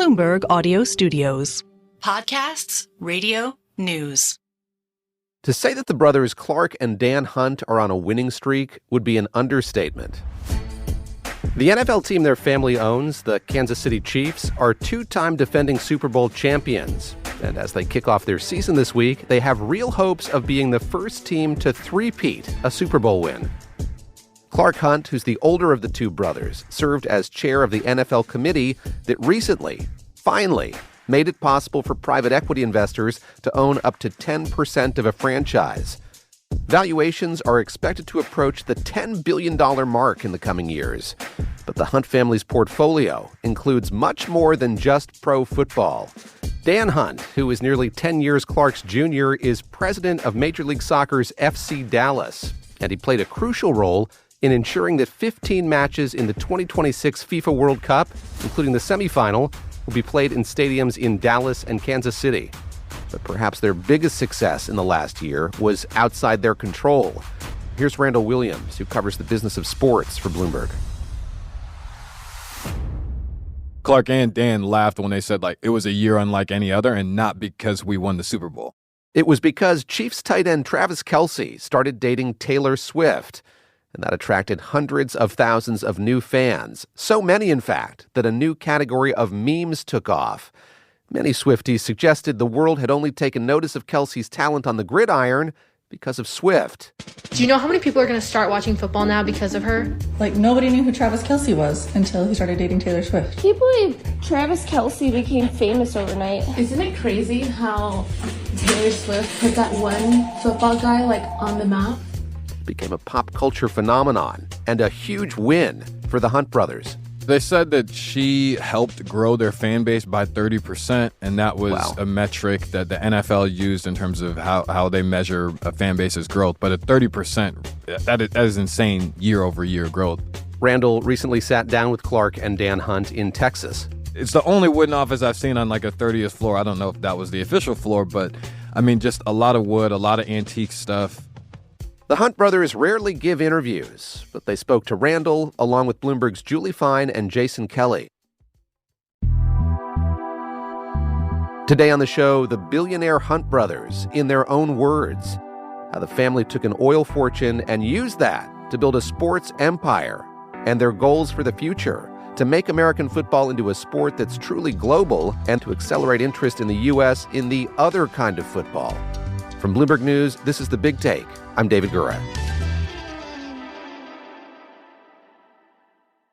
Bloomberg Audio Studios. Podcasts, radio, news. To say that the brothers Clark and Dan Hunt are on a winning streak would be an understatement. The NFL team their family owns, the Kansas City Chiefs, are two-time defending Super Bowl champions. And as they kick off their season this week, they have real hopes of being the first team to three-peat a Super Bowl win. Clark Hunt, who's the older of the two brothers, served as chair of the NFL committee that recently, finally, made it possible for private equity investors to own up to 10% of a franchise. Valuations are expected to approach the $10 billion mark in the coming years. But the Hunt family's portfolio includes much more than just pro football. Dan Hunt, who is nearly 10 years Clark's junior, is president of Major League Soccer's FC Dallas, and he played a crucial role in ensuring that 15 matches in the 2026 FIFA World Cup, including the semifinal, will be played in stadiums in Dallas and Kansas City. But perhaps their biggest success in the last year was outside their control. Here's Randall Williams, who covers the business of sports for Bloomberg. Clark and Dan laughed when they said, it was a year unlike any other, and not because we won the Super Bowl. It was because Chiefs tight end Travis Kelce started dating Taylor Swift, and that attracted hundreds of thousands of new fans. So many, in fact, that a new category of memes took off. Many Swifties suggested the world had only taken notice of Kelce's talent on the gridiron because of Swift. Do you know how many people are going to start watching football now because of her? Nobody knew who Travis Kelce was until he started dating Taylor Swift. Can you believe Travis Kelce became famous overnight? Isn't it crazy how Taylor Swift put that one football guy on the map? Became a pop culture phenomenon and a huge win for the Hunt brothers. They said that she helped grow their fan base by 30%, and that was a metric that the NFL used in terms of how they measure a fan base's growth. But at 30%, that is insane year-over-year growth. Randall recently sat down with Clark and Dan Hunt in Texas. It's the only wooden office I've seen on a 30th floor. I don't know if that was the official floor, but just a lot of wood, a lot of antique stuff. The Hunt brothers rarely give interviews, but they spoke to Randall along with Bloomberg's Julie Fine and Jason Kelly. Today on the show, the billionaire Hunt brothers, in their own words, how the family took an oil fortune and used that to build a sports empire, and their goals for the future, to make American football into a sport that's truly global and to accelerate interest in the U.S. in the other kind of football. From Bloomberg News, this is The Big Take. I'm David Gura.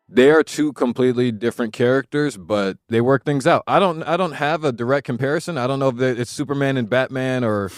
They are two completely different characters, but they work things out. I don't have a direct comparison. I don't know if it's Superman and Batman or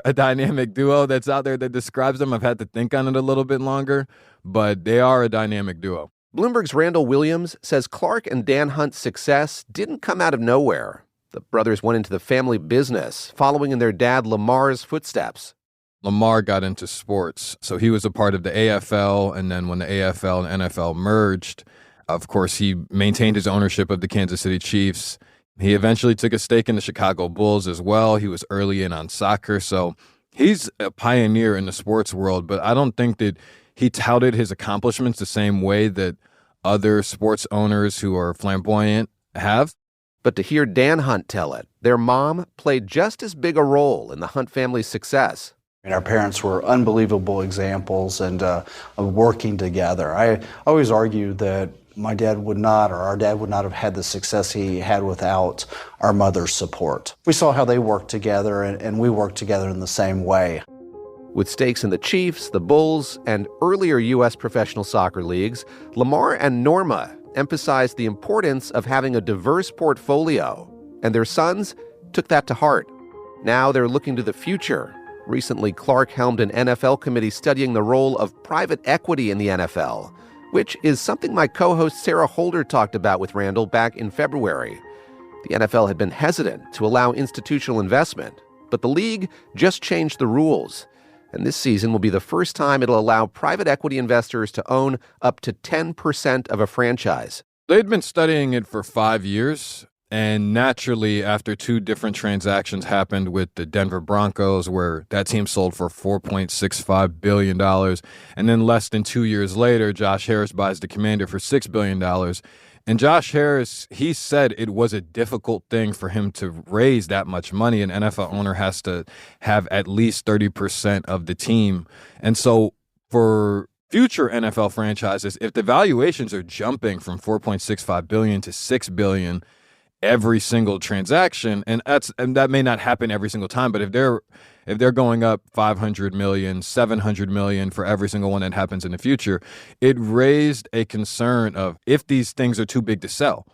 a dynamic duo that's out there that describes them. I've had to think on it a little bit longer, but they are a dynamic duo. Bloomberg's Randall Williams says Clark and Dan Hunt's success didn't come out of nowhere. The brothers went into the family business, following in their dad Lamar's footsteps. Lamar got into sports, so he was a part of the AFL, and then when the AFL and NFL merged, of course, he maintained his ownership of the Kansas City Chiefs. He eventually took a stake in the Chicago Bulls as well. He was early in on soccer, so he's a pioneer in the sports world, but I don't think that he touted his accomplishments the same way that other sports owners who are flamboyant have. But to hear Dan Hunt tell it, their mom played just as big a role in the Hunt family's success. Our parents were unbelievable examples of working together. I always argue that my dad would not, or our dad would not have had the success he had without our mother's support. We saw how they worked together, and we worked together in the same way. With stakes in the Chiefs, the Bulls, and earlier U.S. professional soccer leagues, Lamar and Norma emphasized the importance of having a diverse portfolio, and their sons took that to heart. Now they're looking to the future. Recently, Clark helmed an NFL committee studying the role of private equity in the NFL, which is something my co-host Sarah Holder talked about with Randall back in February. The NFL had been hesitant to allow institutional investment, but the league just changed the rules. And this season will be the first time it'll allow private equity investors to own up to 10% of a franchise. They'd been studying it for 5 years. And naturally, after two different transactions happened with the Denver Broncos, where that team sold for $4.65 billion, and then less than 2 years later, Josh Harris buys the Commander for $6 billion, And Josh Harris, he said it was a difficult thing for him to raise that much money. An NFL owner has to have at least 30% of the team. And so for future NFL franchises, if the valuations are jumping from $4.65 billion to $6 billion every single transaction, and that may not happen every single time, but if they're going up $500 million, $700 million for every single one that happens in the future, it raised a concern of if these things are too big to sell.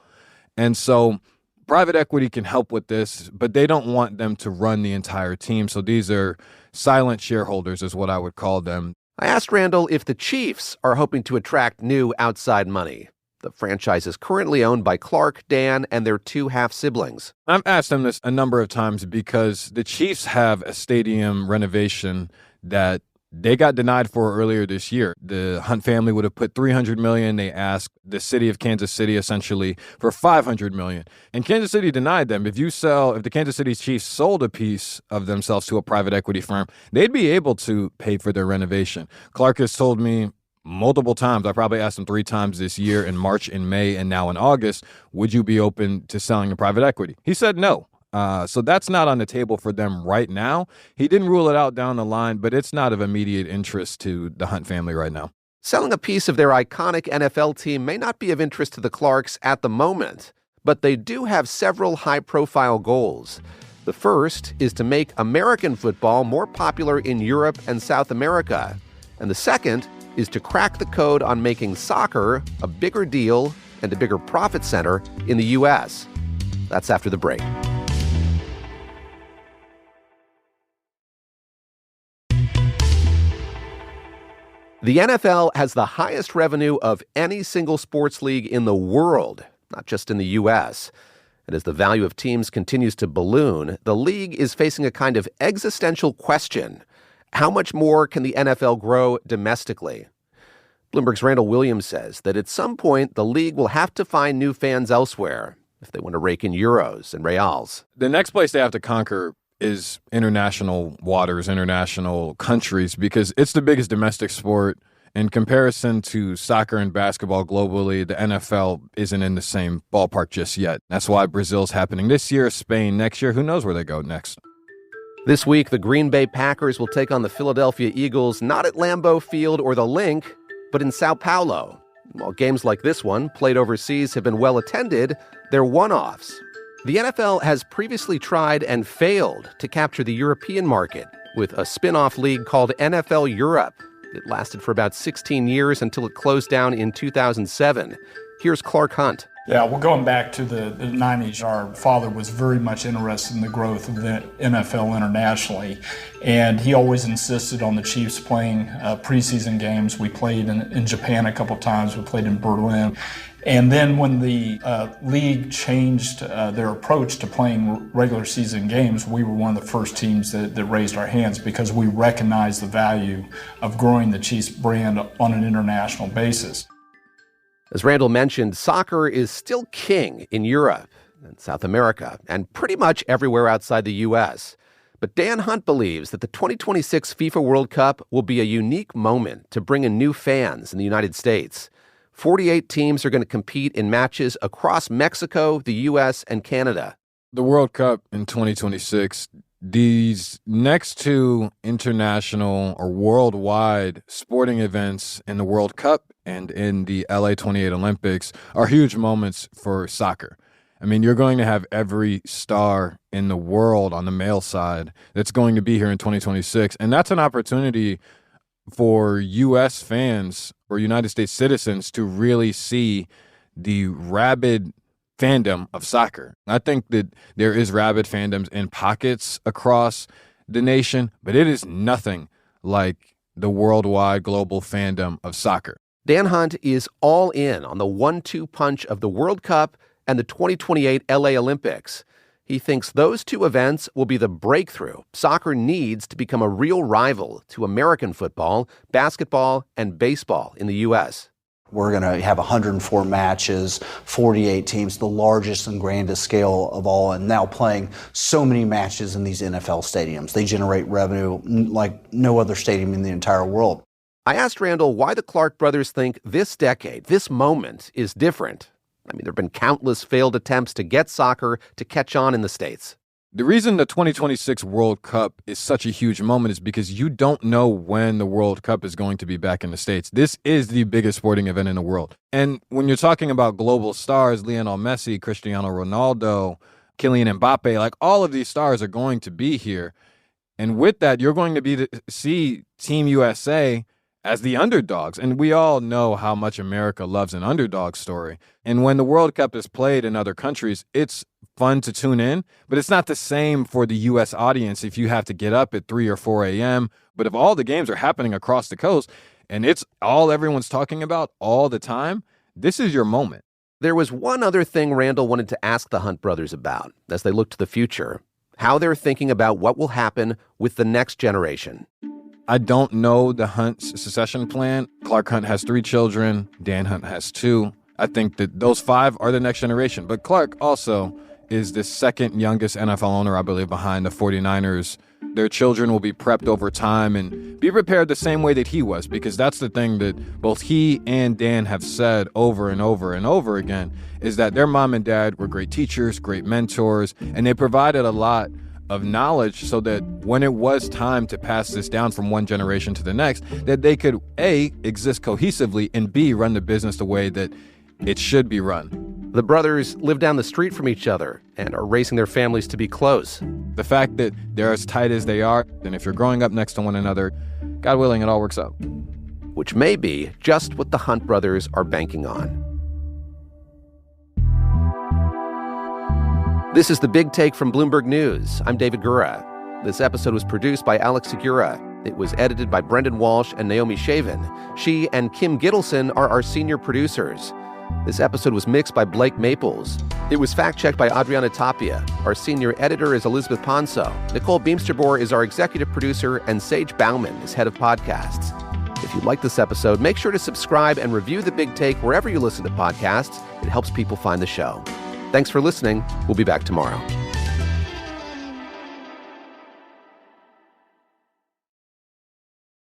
And so private equity can help with this, but they don't want them to run the entire team. So these are silent shareholders is what I would call them. I asked Randall if the Chiefs are hoping to attract new outside money. The franchise is currently owned by Clark, Dan, and their two half-siblings. I've asked them this a number of times because the Chiefs have a stadium renovation that they got denied for earlier this year. The Hunt family would have put $300 million. They asked the city of Kansas City essentially for $500 million. And Kansas City denied them. If the Kansas City Chiefs sold a piece of themselves to a private equity firm, they'd be able to pay for their renovation. Clark has told me multiple times, I probably asked him 3 times this year, in March, in May, and now in August, would you be open to selling to private equity? He said no. So that's not on the table for them right now. He didn't rule it out down the line, but it's not of immediate interest to the Hunt family right now. Selling a piece of their iconic NFL team may not be of interest to the Clarks at the moment, but they do have several high-profile goals. The first is to make American football more popular in Europe and South America. And the second is to crack the code on making soccer a bigger deal and a bigger profit center in the U.S. That's after the break. The NFL has the highest revenue of any single sports league in the world, not just in the U.S. And as the value of teams continues to balloon, the league is facing a kind of existential question. How much more can the NFL grow domestically? Bloomberg's Randall Williams says that at some point, the league will have to find new fans elsewhere if they want to rake in euros and reals. The next place they have to conquer is international waters, international countries, because it's the biggest domestic sport. In comparison to soccer and basketball globally, the NFL isn't in the same ballpark just yet. That's why Brazil's happening this year, Spain next year. Who knows where they go next? This week, the Green Bay Packers will take on the Philadelphia Eagles, not at Lambeau Field or the Link, but in Sao Paulo. While games like this one, played overseas, have been well attended, they're one-offs. The NFL has previously tried and failed to capture the European market with a spin-off league called NFL Europe. It lasted for about 16 years until it closed down in 2007. Here's Clark Hunt. Yeah, well, going back to the 90s, our father was very much interested in the growth of the NFL internationally, and he always insisted on the Chiefs playing preseason games. We played in Japan a couple times. We played in Berlin. And then when the league changed their approach to playing regular season games, we were one of the first teams that raised our hands because we recognized the value of growing the Chiefs brand on an international basis. As Randall mentioned, soccer is still king in Europe and South America and pretty much everywhere outside the U.S. But Dan Hunt believes that the 2026 FIFA World Cup will be a unique moment to bring in new fans in the United States. 48 teams are going to compete in matches across Mexico, the U.S., and Canada. The World Cup in 2026, these next 2 international or worldwide sporting events in the World Cup and in the LA 28 Olympics are huge moments for soccer. I mean, you're going to have every star in the world on the male side that's going to be here in 2026. And that's an opportunity for U.S. fans or United States citizens to really see the rabid fandom of soccer. I think that there is rabid fandoms in pockets across the nation, but it is nothing like the worldwide global fandom of soccer. Dan Hunt is all in on the 1-2 punch of the World Cup and the 2028 LA Olympics. He thinks those 2 events will be the breakthrough soccer needs to become a real rival to American football, basketball, and baseball in the U.S. We're going to have 104 matches, 48 teams, the largest and grandest scale of all, and now playing so many matches in these NFL stadiums. They generate revenue like no other stadium in the entire world. I asked Randall why the Clark brothers think this decade, this moment, is different. I mean, there have been countless failed attempts to get soccer to catch on in the States. The reason the 2026 World Cup is such a huge moment is because you don't know when the World Cup is going to be back in the States. This is the biggest sporting event in the world. And when you're talking about global stars, Lionel Messi, Cristiano Ronaldo, Kylian Mbappe, like all of these stars are going to be here. And with that, you're going to be to see Team USA as the underdogs. And we all know how much America loves an underdog story. And when the World Cup is played in other countries, it's fun to tune in, but it's not the same for the U.S. audience if you have to get up at 3 or 4 a.m. But if all the games are happening across the coast and it's all everyone's talking about all the time, this is your moment. There was one other thing Randall wanted to ask the Hunt brothers about as they look to the future, how they're thinking about what will happen with the next generation. I don't know the Hunt's succession plan. Clark Hunt has 3 children. Dan Hunt has 2. I think that those 5 are the next generation. But Clark also is the second youngest NFL owner, I believe, behind the 49ers. Their children will be prepped over time and be prepared the same way that he was, because that's the thing that both he and Dan have said over and over and over again, is that their mom and dad were great teachers, great mentors, and they provided a lot of knowledge so that when it was time to pass this down from one generation to the next, that they could, A, exist cohesively, and B, run the business the way that it should be run. The brothers live down the street from each other and are raising their families to be close. The fact that they're as tight as they are, and if you're growing up next to one another, God willing, it all works out. Which may be just what the Hunt brothers are banking on. This is The Big Take from Bloomberg News. I'm David Gura. This episode was produced by Alex Segura. It was edited by Brendan Walsh and Naomi Shavin. She and Kim Gittleson are our senior producers. This episode was mixed by Blake Maples. It was fact-checked by Adriana Tapia. Our senior editor is Elizabeth Ponso. Nicole Beamsterbor is our executive producer, and Sage Bauman is head of podcasts. If you like this episode, make sure to subscribe and review The Big Take wherever you listen to podcasts. It helps people find the show. Thanks for listening. We'll be back tomorrow.